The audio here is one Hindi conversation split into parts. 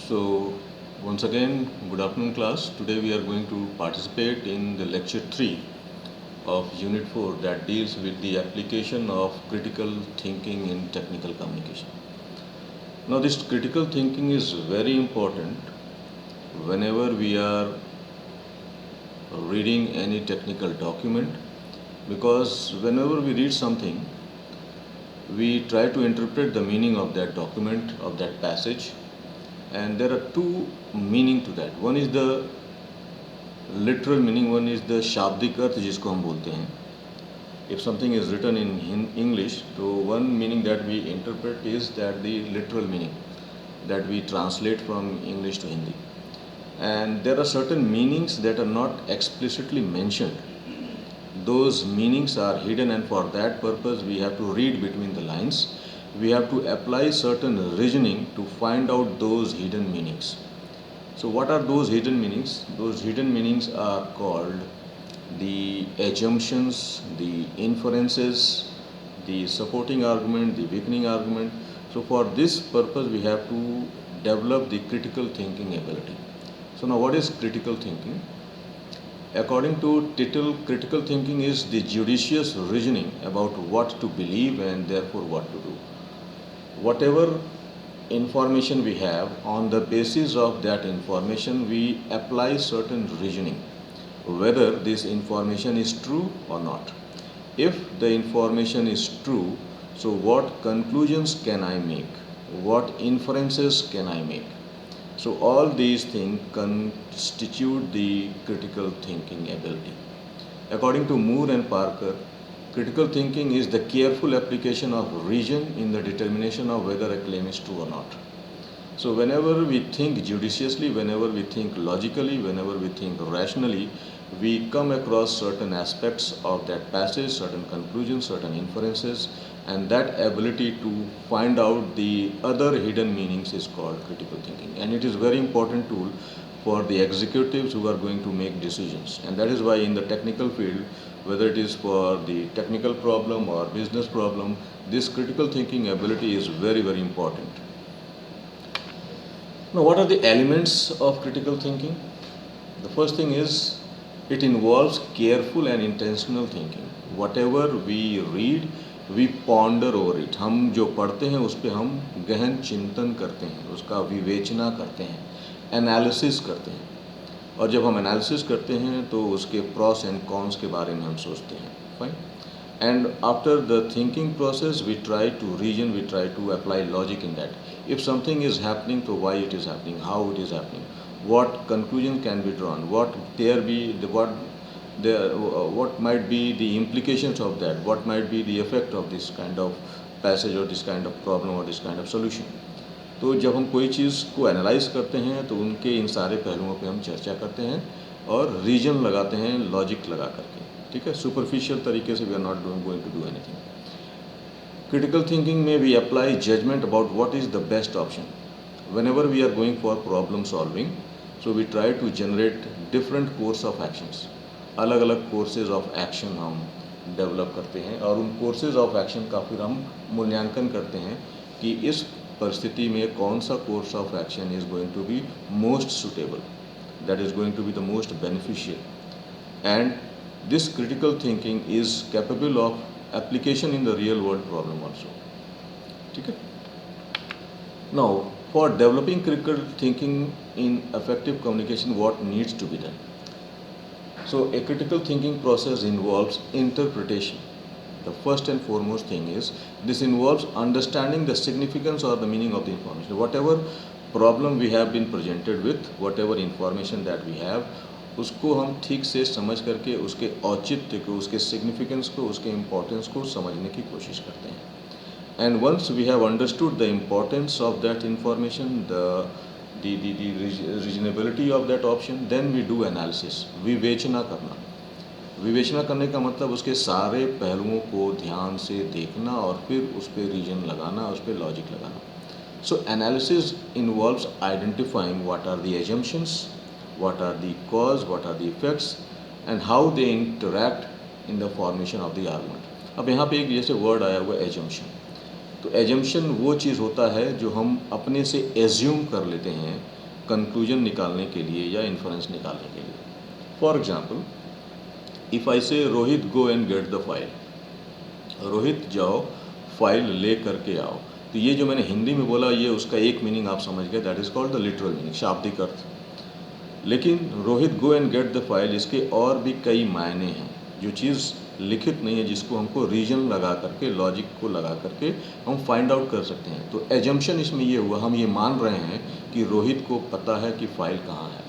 So, once again, good afternoon, class. Today we are going to participate in the lecture 3 of Unit 4 that deals with the application of critical thinking in technical communication. Now, this critical thinking is very important whenever we are reading any technical document, because whenever we read something, we try to interpret the meaning of that document, of that passage, and there are two meaning to that. One is the literal meaning, one is the शाब्दिक अर्थ जिसको हम बोलते हैं. If something is written in English, so one meaning that we interpret is that the literal meaning that we translate from English to Hindi. And there are certain meanings that are not explicitly mentioned. Those meanings are hidden, and for that purpose we have to read between the lines. We have to apply certain reasoning to find out those hidden meanings. So what are those hidden meanings? Those hidden meanings are called the assumptions, the inferences, the supporting argument, the weakening argument. So for this purpose we have to develop the critical thinking ability. So now what is critical thinking? According to Tittle, critical thinking is the judicious reasoning about what to believe and therefore what to do. Whatever information we have, on the basis of that information we apply certain reasoning, whether this information is true or not. If the information is true, so what conclusions can I make? What inferences can I make? So all these things constitute the critical thinking ability. According to Moore and Parker, critical thinking is the careful application of reason in the determination of whether a claim is true or not. So whenever we think judiciously, whenever we think logically, whenever we think rationally, we come across certain aspects of that passage, certain conclusions, certain inferences, and that ability to find out the other hidden meanings is called critical thinking. And it is very important tool for the executives who are going to make decisions. And that is why in the technical field, whether it is for the technical problem or business problem, this critical thinking ability is very, very important. Now, what are the elements of critical thinking? The first thing is it involves careful and intentional thinking. Whatever we read, we ponder over it. हम जो पढ़ते हैं उस पर हम गहन चिंतन करते हैं, उसका विवेचना करते हैं, एनालिसिस करते हैं. और जब हम एनालिसिस करते हैं तो उसके प्रॉस एंड कॉन्स के बारे में हम सोचते हैं. Fine. And after the thinking process, we try to reason, we try to apply logic in that. If something is happening, so why it is happening, how it is happening, what conclusion can be drawn, what might be the implications of that, what might be the effect of this kind of passage or this kind of problem or this kind of solution. तो जब हम कोई चीज़ को एनालाइज करते हैं तो उनके इन सारे पहलुओं पे हम चर्चा करते हैं और रीजन लगाते हैं लॉजिक लगा करके. ठीक है, सुपरफिशियल तरीके से we are not going to do anything. Critical thinking में we apply judgement about what is the best option whenever we are going for problem solving. So we try to generate different course of actions. अलग अलग courses of action हम डेवलप करते हैं और उन courses of action का फिर हम मूल्यांकन करते हैं कि इस परिस्थिति में कौन सा course of action is going to be most suitable, that is going to be the most beneficial. And this critical thinking is capable of application in the real world problem also. ठीक है. Now, for developing critical thinking in effective communication, what needs to be done? So, a critical thinking process involves interpretation. The first and foremost thing is this involves understanding the significance or the meaning of the information. Whatever problem we have been presented with, whatever information that we have, उसको हम ठीक से समझ करके उसके औचित्य को, उसके सिग्निफिकेंस को, उसके इम्पोर्टेंस को समझने की कोशिश करते हैं. And once we have understood the importance of that information, the reasonability of that option, then we do analysis. विवेचना करना. विवेचना करने का मतलब उसके सारे पहलुओं को ध्यान से देखना और फिर उस पर रीजन लगाना, उस पर लॉजिक लगाना. So analysis involves identifying what are the assumptions, what are the cause, what are the effects, and how they interact in the formation of the argument. अब यहाँ पे एक जैसे वर्ड आया हुआ assumption. तो एजम्पशन वो चीज़ होता है जो हम अपने से एज्यूम कर लेते हैं कंक्लूजन निकालने के लिए या इन्फरेंस निकालने के लिए। फॉर एग्जाम्पल, इफ़ आई से Rohit go and get the file, Rohit जाओ फाइल ले करके आओ, तो ये जो मैंने हिंदी में बोला ये उसका एक मीनिंग आप समझ गए, that is called the literal meaning, शाब्दिक अर्थ। लेकिन Rohit go and get the file, इसके और भी कई मायने हैं जो चीज़ लिखित नहीं है, जिसको हमको रीजन लगा करके, लॉजिक को लगा करके हम फाइंड आउट कर सकते हैं। तो एजम्पशन इसमें ये हुआ, हम ये मान रहे हैं कि रोहित को पता है कि फ़ाइल कहाँ है।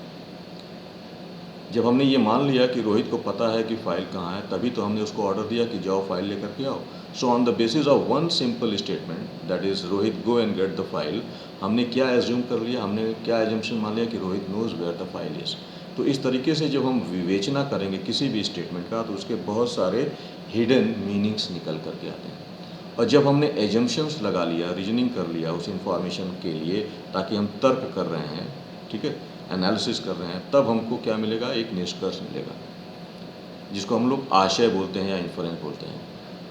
जब हमने ये मान लिया कि रोहित को पता है कि फ़ाइल कहाँ है, तभी तो हमने उसको ऑर्डर दिया कि जाओ फाइल लेकर के आओ। So on the basis of one simple statement, that is Rohit go and get the file, हमने क्या एज्यूम कर लिया, हमने क्या एजम्पशन मान लिया कि Rohit knows where the file is. तो इस तरीके से जब हम विवेचना करेंगे किसी भी स्टेटमेंट का, तो उसके बहुत सारे हिडन मीनिंग्स निकल करके आते हैं। और जब हमने एजम्पशंस लगा लिया, रीजनिंग कर लिया उस इंफॉर्मेशन के लिए, ताकि हम तर्क कर रहे हैं, ठीक है, एनालिसिस कर रहे हैं, तब हमको क्या मिलेगा, एक निष्कर्ष मिलेगा, जिसको हम लोग आशय बोलते हैं या इन्फरेंस बोलते हैं।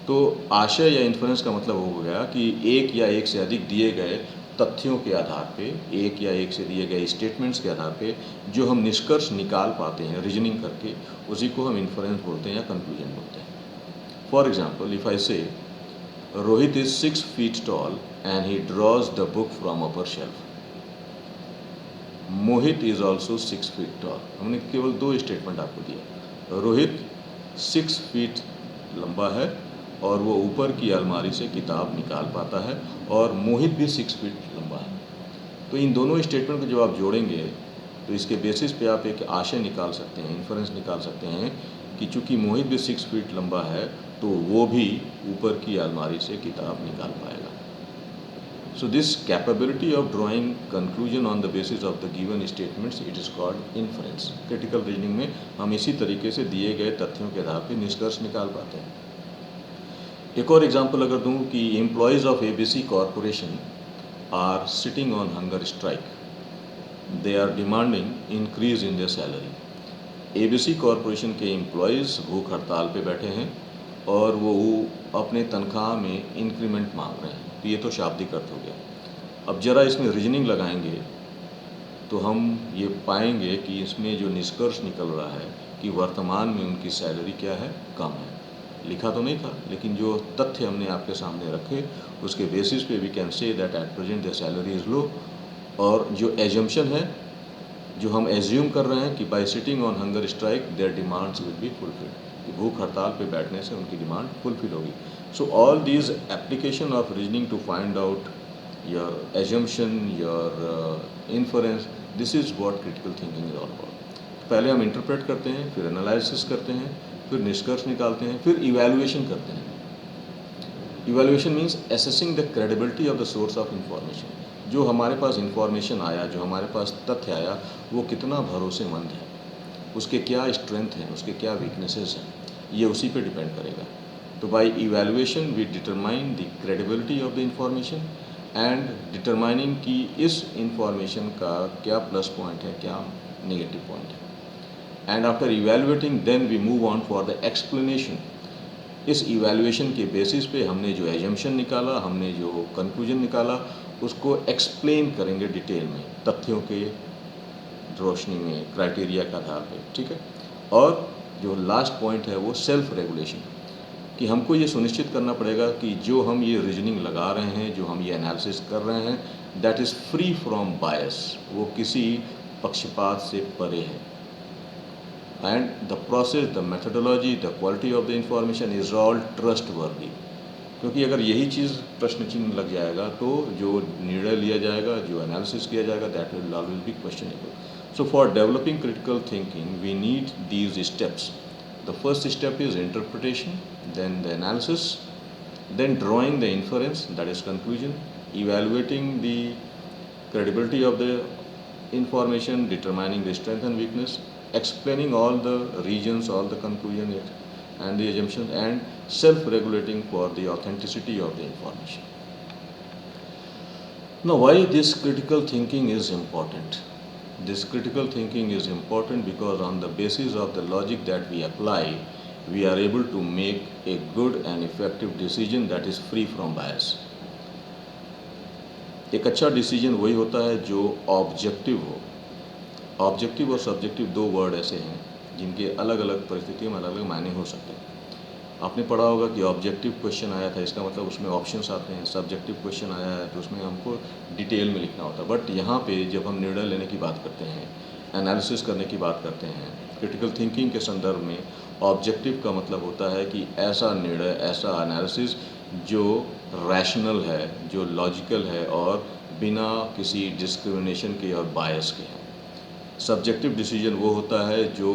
तो आशय या इन्फरेंस का मतलब हो गया कि एक या एक से अधिक दिए गए तथ्यों के आधार पे, एक या एक से दिए गए स्टेटमेंट्स के आधार पे जो हम निष्कर्ष निकाल पाते हैं रीजनिंग करके, उसी को हम इन्फरेंस बोलते हैं या कंक्लूजन बोलते हैं। फॉर एग्जाम्पल, इफ़ आई से Rohit is 6 feet tall and he draws the book from upper shelf. Mohit is also 6 feet tall. हमने केवल दो स्टेटमेंट आपको दिया। रोहित 6 feet लंबा है और वो ऊपर की अलमारी से किताब निकाल पाता है, और मोहित भी 6 feet लंबा है। तो इन दोनों स्टेटमेंट को जब आप जोड़ेंगे तो इसके बेसिस पे आप एक आशय निकाल सकते हैं, इन्फरेंस निकाल सकते हैं कि चूंकि मोहित भी 6 feet लंबा है, तो वो भी ऊपर की अलमारी से किताब निकाल पाएगा। So this capability of drawing conclusion on the basis of the given statements, it is called inference. Critical reasoning में हम इसी तरीके से दिए गए तथ्यों के आधार पर निष्कर्ष निकाल पाते हैं। एक और एग्जांपल अगर दूं कि employees of ABC corporation are sitting on hunger strike, they are demanding increase in their salary. ABC corporation के एम्प्लॉयज़ भूख हड़ताल पे बैठे हैं और वो अपने तनख्वाह में इंक्रीमेंट मांग रहे हैं। तो ये तो शाब्दिक अर्थ हो गया। अब जरा इसमें रीजनिंग लगाएंगे तो हम ये पाएंगे कि इसमें जो निष्कर्ष निकल रहा है कि वर्तमान में उनकी सैलरी क्या है, कम है। लिखा तो नहीं था, लेकिन जो तथ्य हमने आपके सामने रखे उसके बेसिस पे we can say that at present their salary is low. और जो एजम्पशन है, जो हम एज्यूम कर रहे हैं कि bye sitting on hunger strike there demands will be fulfilled, कि भूख हड़ताल पे बैठने से उनकी डिमांड फुलफिल होगी। So all these application of reasoning to find out your assumption, your inference, this is what critical thinking is all about. पहले हम इंटरप्रेट करते हैं, फिर एनालिसिस करते हैं, फिर निष्कर्ष निकालते हैं, फिर इवैल्यूएशन करते हैं। Evaluation means assessing the credibility of the source of information. जो हमारे पास इंफॉर्मेशन आया, जो हमारे पास तथ्य आया, वो कितना भरोसेमंद है, उसके क्या स्ट्रेंथ हैं, उसके क्या वीकनेसेस हैं, ये उसी पे डिपेंड करेगा। तो by evaluation we determine the credibility of the information and determining कि इस इंफॉर्मेशन का क्या प्लस पॉइंट है, क्या नेगेटिव पॉइंट है। And after evaluating then we move on for the explanation. इस इवैल्यूएशन के बेसिस पे हमने जो एजम्पशन निकाला, हमने जो कंक्लूजन निकाला, उसको एक्सप्लेन करेंगे डिटेल में, तथ्यों के रोशनी में, क्राइटेरिया के आधार पे, ठीक है। और जो लास्ट पॉइंट है वो सेल्फ रेगुलेशन, कि हमको ये सुनिश्चित करना पड़ेगा कि जो हम ये रीजनिंग लगा रहे हैं, जो हम ये एनालिसिस कर रहे हैं, दैट इज़ फ्री फ्रॉम बायस, वो किसी पक्षपात से परे है। And the process, the methodology, the quality of the information is all trust वर्दी। क्योंकि अगर यही चीज़ प्रश्न चिन्ह लग जाएगा तो जो निर्णय लिया जाएगा, जो एनालिसिस किया जाएगा, that will always be questionable. So for developing critical thinking, we need these steps. The first step is interpretation, then the analysis, then drawing the inference, that is conclusion, evaluating the credibility of the information, determining the strength and weakness, explaining all the regions, all the conclusion and the assumptions, and self-regulating for the authenticity of the information. Now, why this critical thinking is important? This critical thinking is important because on the basis of the logic that we apply, we are able to make a good and effective decision that is free from bias. एक अच्छा डिसीजन वही होता है जो ऑब्जेक्टिव हो। ऑब्जेक्टिव और सब्जेक्टिव दो वर्ड ऐसे हैं जिनके अलग अलग परिस्थितियों में अलग अलग मायने हो सकते हैं। आपने पढ़ा होगा कि ऑब्जेक्टिव क्वेश्चन आया था, इसका मतलब उसमें ऑप्शंस आते हैं। सब्जेक्टिव क्वेश्चन आया है तो उसमें हमको डिटेल में लिखना होता है। बट यहाँ पे जब हम निर्णय लेने की बात करते हैं, एनालिसिस करने की बात करते हैं, क्रिटिकल थिंकिंग के संदर्भ में ऑब्जेक्टिव का मतलब होता है कि ऐसा निर्णय, ऐसा एनालिसिस जो रैशनल है, जो लॉजिकल है और बिना किसी डिस्क्रिमिनेशन के और बायस के है। सब्जेक्टिव डिसीजन वो होता है जो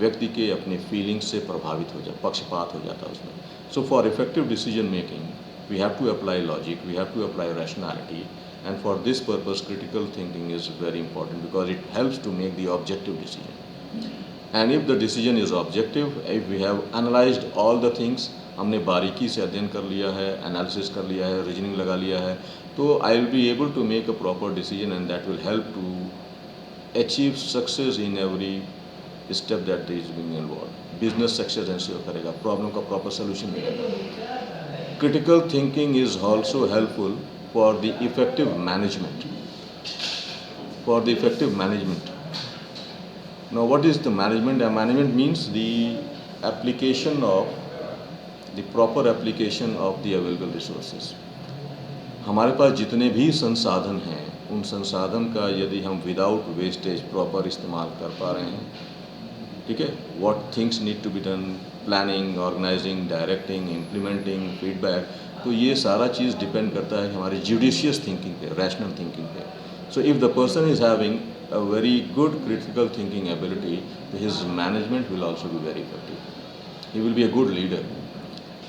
व्यक्ति के अपने फीलिंग्स से प्रभावित हो जाए, पक्षपात हो जाता है उसमें। So for effective decision making we have to apply logic, we have to apply rationality, and for this purpose critical thinking is very important because it helps to make the objective decision. And if the decision is objective, if we have analysed all the things, हमने बारीकी से अध्ययन कर लिया है, एनालिसिस कर लिया है, रीजनिंग लगा लिया है, तो I will be able to make a proper decision and that will help to achieve success in every step that is being involved. Business success ensure करेगा, प्रॉब्लम का प्रॉपर सोल्यूशन मिलेगा। Critical thinking is also helpful for the effective management. For the effective management, now what is the management? Management means the application of the proper application of the available resources. हमारे पास जितने भी संसाधन हैं उन संसाधन का यदि हम विदाउट वेस्टेज प्रॉपर इस्तेमाल कर पा रहे हैं, ठीक है, what things need to be done, planning, organising, directing, implementing, feedback, तो ये सारा चीज़ डिपेंड करता है हमारी जुडिशियस थिंकिंग पे, रैशनल थिंकिंग पे। So if the person is having a very good critical thinking ability, तो his management will also be very effective, he will be a good leader.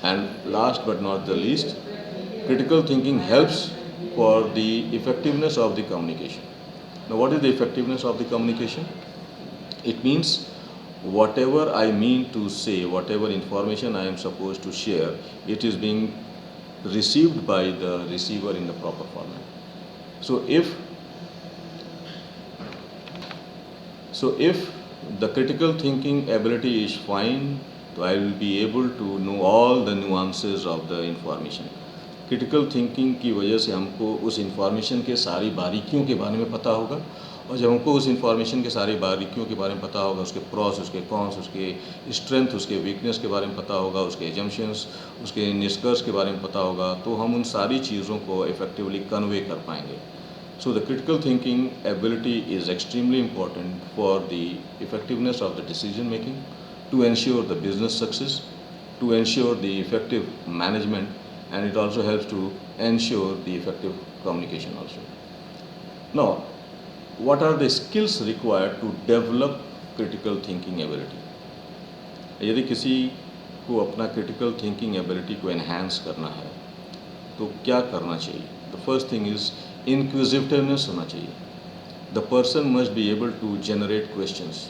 And last but not the least, critical thinking helps for the effectiveness of the communication. Now, what is the effectiveness of the communication? It means whatever I mean to say, whatever information I am supposed to share, it is being received by the receiver in the proper format. So if the critical thinking ability is fine, so I will be able to know all the nuances of the information. Critical thinking की वजह से हमको उस इंफॉर्मेशन के सारी बारीकियों के बारे में पता होगा, और जब हमको उस इंफॉर्मेशन के सारी बारीकियों के बारे में पता होगा, उसके प्रॉस, उसके कॉन्स, उसके स्ट्रेंथ, उसके वीकनेस के बारे में पता होगा, उसके एजम्पशंस, उसके निष्कर्ष के बारे में पता होगा, तो हम उन सारी चीज़ों को इफेक्टिवली कन्वे कर पाएंगे। So the critical thinking ability is extremely important for the effectiveness of the decision making, to ensure the business success, to ensure the effective management, and it also helps to ensure the effective communication also. Now, what are the skills required to develop critical thinking ability? यदि किसी को अपना critical thinking ability को enhance करना है तो क्या करना चाहिए? The first thing is inquisitiveness होना चाहिए. The person must be able to generate questions.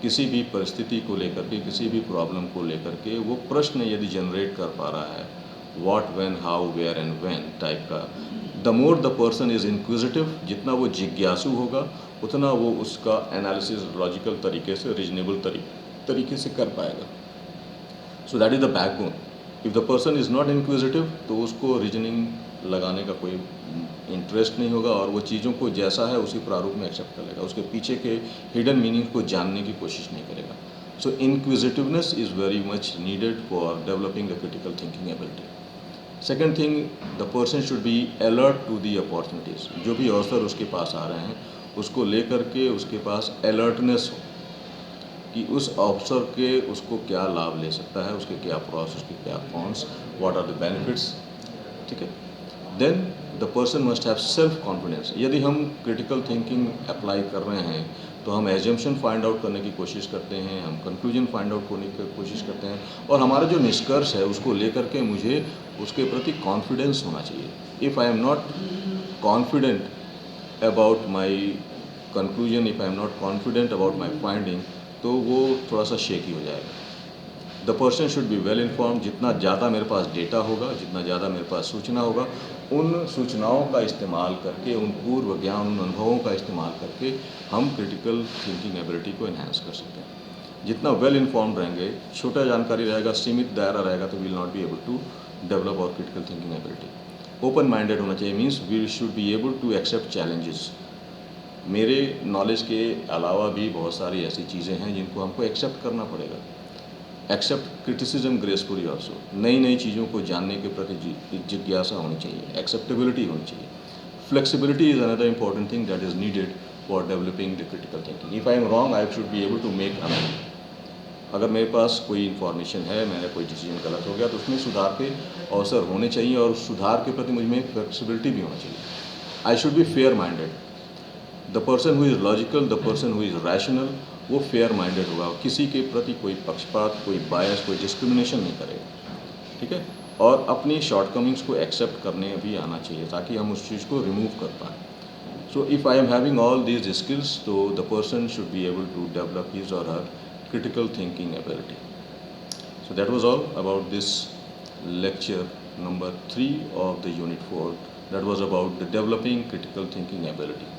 किसी भी परिस्थिति को लेकर के, किसी भी प्रॉब्लम को लेकर के वो प्रश्न यदि जनरेट कर पा रहा है, what, when, how, where and when type का, the more the person is inquisitive, जितना वो जिज्ञासु होगा उतना वो उसका एनालिसिस लॉजिकल तरीके से, रीजनेबल तरीके से कर पाएगा। So that is the backbone. If the person is not inquisitive तो उसको रीजनिंग लगाने का कोई इंटरेस्ट नहीं होगा और वो चीज़ों को जैसा है उसी प्रारूप में एक्सेप्ट कर लेगा, उसके पीछे के हिडन मीनिंग को जानने की कोशिश नहीं करेगा। सो inquisitiveness is very much needed for developing the critical thinking ability. Second thing, the person should be alert to the opportunities. जो भी अवसर उसके पास आ रहे हैं उसको लेकर के उसके पास alertness हो कि उस अवसर के उसको क्या लाभ ले सकता है, उसके क्या प्रॉस, उसके क्या cons, what are the benefits, ठीक है। Then the person must have self confidence. यदि हम critical thinking अप्लाई कर रहे हैं तो हम एजम्पशन फाइंड आउट करने की कोशिश करते हैं, हम कंक्लूजन फाइंड आउट करने की कोशिश करते हैं, और हमारा जो निष्कर्ष है उसको लेकर के मुझे उसके प्रति कॉन्फिडेंस होना चाहिए। If I am not confident about my conclusion, if I am not confident about my finding, तो वो थोड़ा सा शेकी हो जाएगा। The person should be well inform. जितना ज़्यादा मेरे पास डेटा होगा, जितना ज़्यादा मेरे पास सूचना होगा, उन सूचनाओं का इस्तेमाल करके, उन पूर्व ज्ञान, उन अनुभवों का इस्तेमाल करके हम क्रिटिकल थिंकिंग एबिलिटी को एनहांस कर सकते हैं। जितना वेल इन्फॉर्म्ड रहेंगे, छोटा जानकारी रहेगा, सीमित दायरा रहेगा, तो will not be able to develop our critical thinking ability. Open minded होना चाहिए, means we should be able to accept challenges. मेरे नॉलेज के अलावा भी बहुत सारी ऐसी चीज़ें हैं जिनको हमको एक्सेप्ट करना पड़ेगा। एक्सेप्ट क्रिटिसिज्म ग्रेसफुली ऑल्सो, नई नई चीज़ों को जानने के प्रति जिज्ञासा होनी चाहिए, एक्सेप्टेबिलिटी होनी चाहिए। Flexibility is another important thing that is needed for developing the critical thinking. If I am wrong I should be able to make amend. अगर मेरे पास कोई इन्फॉर्मेशन है, मेरा कोई डिसीजन गलत हो गया, तो उसमें सुधार के अवसर होने चाहिए और उस सुधार के प्रति मुझ में फ्लेक्सिबिलिटी भी होनी चाहिए। आई should be fair minded. The person who is logical, the person who is rational, वो फेयर माइंडेड होगा, किसी के प्रति कोई पक्षपात, कोई बायस, कोई डिस्क्रिमिनेशन नहीं करेगा, ठीक है। और अपनी शॉर्टकमिंग्स को एक्सेप्ट करने भी आना चाहिए ताकि हम उस चीज़ को रिमूव कर पाएँ। So if I am having all these skills, so the person should be able to develop his or her critical thinking ability. So that was all about this lecture number 3 of the unit 4. That was about the developing critical thinking ability.